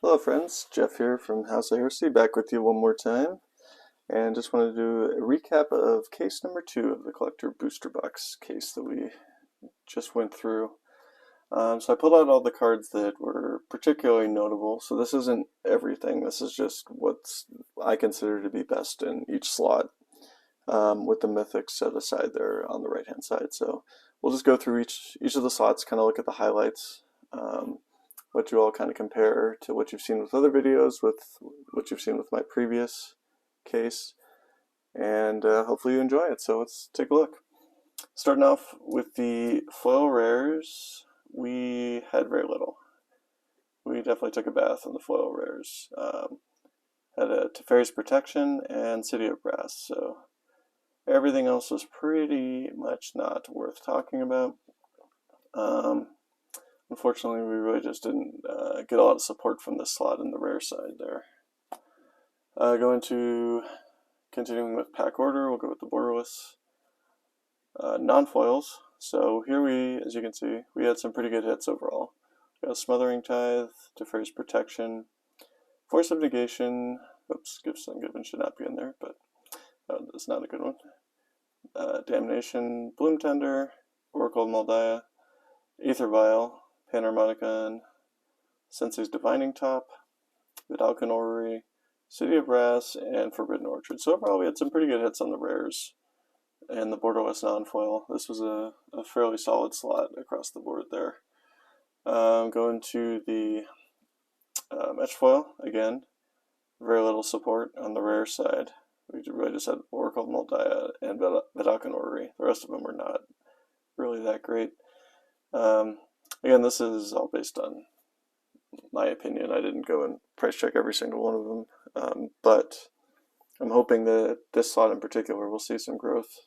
Hello friends, Jeff here from House Heresy, back with you one more time, and just wanted to do a recap of case number 2 of the collector booster box case that we just went through. So I pulled out all the cards that were particularly notable. So this isn't everything, this is just what I consider to be best in each slot, with the mythics set aside there on the right hand side. So we'll just go through each of the slots, kind of look at the highlights, what you all kind of compare to what you've seen with other videos, with what you've seen with my previous case, and hopefully you enjoy it. So let's take a look. Starting off with the foil rares, we had very little. We definitely took a bath in the foil rares. Had a Teferi's Protection and City of Brass, so everything else was pretty much not worth talking about. Unfortunately, we really just didn't get a lot of support from this slot in the rare side there. Continuing with pack order, we'll go with the borderless non-foils. So here as you can see, we had some pretty good hits overall. We got Smothering Tithe, Teferi's Protection, Force of Negation. Oops, Gibson Gibbon should not be in there, but that's not a good one. Damnation, Bloom Tender, Oracle of Moldiah, Aether Vial, Panharmonicon, Sensei's Divining Top, Vidalcan Orrery, City of Brass, and Forbidden Orchard. So overall we had some pretty good hits on the rares and the borderless non-foil. This was a fairly solid slot across the board there. Going to the match foil, again, very little support on the rare side. We really just had Oracle of Moldiah and Vidalcan Orrery. The rest of them were not really that great. Again, this is all based on my opinion. I didn't go and price check every single one of them, but I'm hoping that this slot in particular will see some growth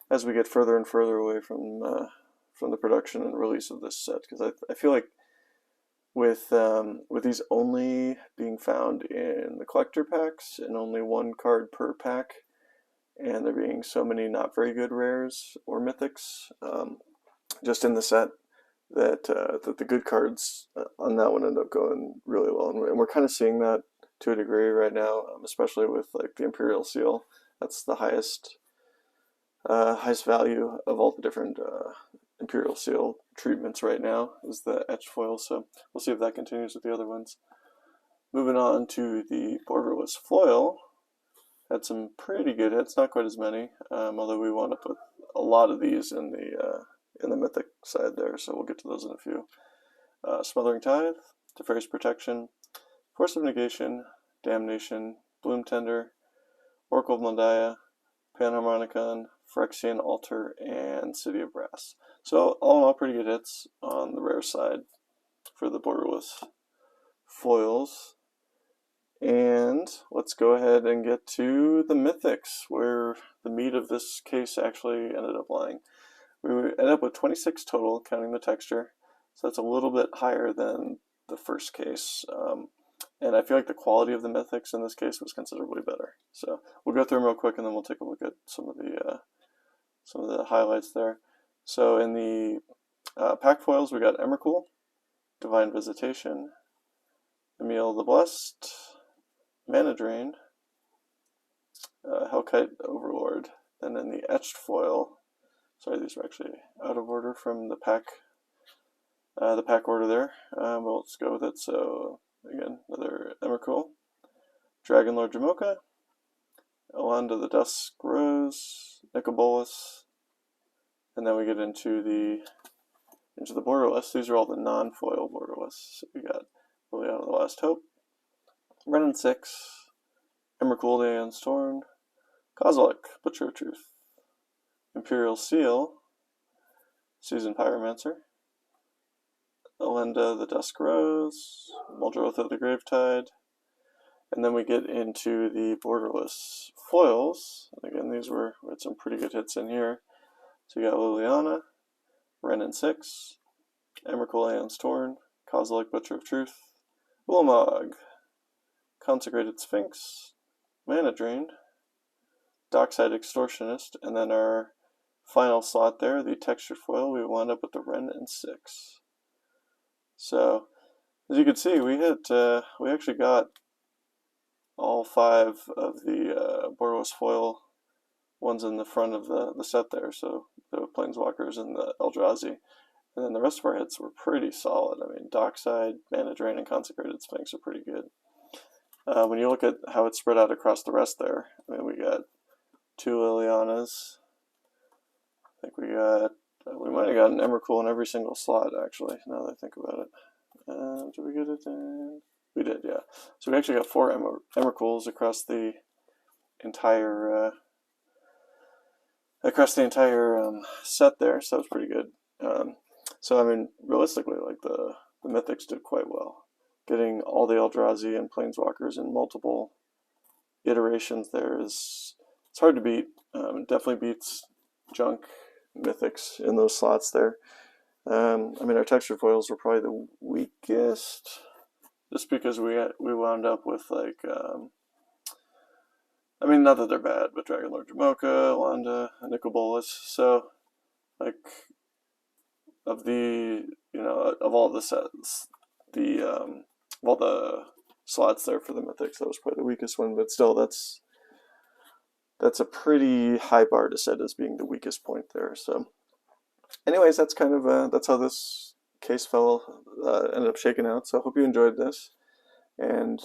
as we get further and further away from the production and release of this set. Because I feel like with these only being found in the collector packs and only one card per pack, and there being so many not very good rares or mythics just in the set, that the good cards on that one end up going really well, and we're kind of seeing that to a degree right now, especially with like the Imperial Seal. That's the highest value of all the different Imperial Seal treatments right now, is the etched foil. So we'll see if that continues with the other ones. Moving on to the borderless foil, had some pretty good hits, not quite as many, although we wound up with a lot of these in the mythic side there, so we'll get to those in a few. Smothering Tithe, Teferi's Protection, Force of Negation, Damnation, Bloom Tender, Oracle of Moldiah, Panharmonicon, Phyrexian Altar, and City of Brass. So all in all, pretty good hits on the rare side for the borderless foils. And let's go ahead and get to the mythics, where the meat of this case actually ended up lying. We ended up with 26 total, counting the texture, so that's a little bit higher than the first case. And I feel like the quality of the mythics in this case was considerably better. So we'll go through them real quick, and then we'll take a look at some of the highlights there. So in the pack foils, we got Emrakul, Divine Visitation, Emil the Blessed, Mana Drain, Hellkite Overlord. Then in the etched foil, sorry, these are actually out of order from the pack order there. But let's go with it. So again, another Emrakul, Dragonlord Jamoka, Elanda the Dusk Rose, Nicobolus, and then we get into the borderless. These are all the non-foil borderless. So we got Liliana the Last Hope, Renin 6, Emrakul the Aeon's Torn, Kozilek, Butcher of Truth, Imperial Seal, Seasoned Pyromancer, Elenda the Dusk Rose, Muldrotha the Gravetide, and then we get into the borderless foils. And again, we had some pretty good hits in here. So we got Liliana, Renin 6, Emrakul Aeon's Torn, Kozilek, Butcher of Truth, Ulamog, Consecrated Sphinx, Mana Drain, Dockside Extortionist, and then our final slot there, the textured foil, we wound up with the Renin 6. So As you can see, we actually got all 5 of the Boros foil ones in the front of the set there. So the Planeswalkers and the Eldrazi. And then the rest of our hits were pretty solid. I mean, Dockside, Mana Drain, and Consecrated Sphinx are pretty good. When you look at how it's spread out across the rest there, I mean, we got 2 Lilianas. I think we might have got an Emrakul in every single slot, actually, now that I think about it. Did we get it in? We did, yeah. So we actually got 4 Emrakuls across the entire set there, so that was pretty good. So I mean, realistically, like the Mythics did quite well, getting all the Eldrazi and Planeswalkers in multiple iterations. It's hard to beat. It definitely beats junk Mythics in those slots there. I mean, our texture foils were probably the weakest, just because we wound up with like. I mean, not that they're bad, but Dragonlord Jamocha, Landa, and Nicol Bolas. So, like, of all the sets, of all the slots there for the Mythics, that was probably the weakest one. But still, that's a pretty high bar to set as being the weakest point there. So, anyways, that's kind of that's how this case ended up shaking out. So, I hope you enjoyed this, and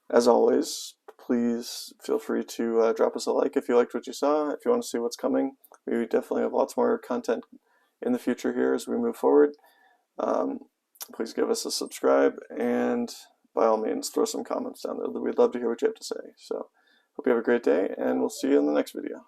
as always, please feel free to drop us a like if you liked what you saw. If you want to see what's coming, we definitely have lots more content in the future here as we move forward. Please give us a subscribe, and by all means, throw some comments down there. We'd love to hear what you have to say. So, hope you have a great day, and we'll see you in the next video.